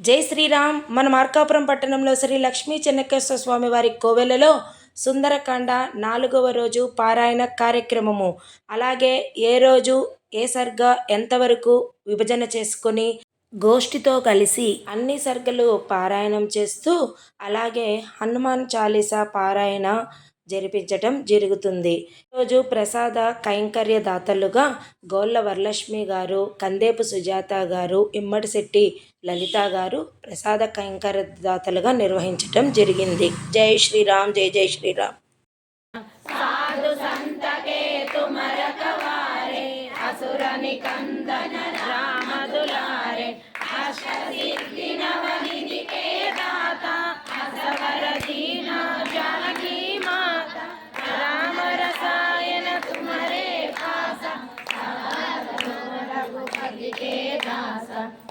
జై శ్రీరామ్. మన మార్కాపురం పట్టణంలో శ్రీ లక్ష్మీ చెన్నకేశ్వర స్వామి వారి కోవెలలో సుందరకాండ 4వ రోజు పారాయణ కార్యక్రమము. అలాగే ఏ రోజు ఏ సర్గ ఎంతవరకు విభజన చేసుకొని గోష్ఠితో కలిసి అన్ని సర్గలు పారాయణం చేస్తూ అలాగే హనుమాన్ చాలీసా పారాయణ జరిపించటం జరుగుతుంది. ఈరోజు ప్రసాద కైంకర్య దాతలుగా గోళ్ళ వరలక్ష్మి గారు, కందేపు సుజాత గారు, ఇమ్మడిశెట్టి లలిత గారు ప్రసాద కైంకర్య దాతలుగా నిర్వహించటం జరిగింది. జై శ్రీరామ్. జై జై శ్రీరామ్. సాధు సంతకే తుమరకవారే అసుర నికందన రామదులారే అష్టసిద్ధి నవనిధి కే దాత అసవర దీన జానకి మాత రామ రసాయన తుమరే पास रघुपति के दास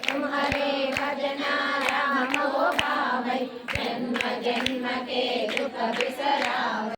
तुम्हारे भजना राम हो पावै जन्म जन्म के दुख बिसरावै।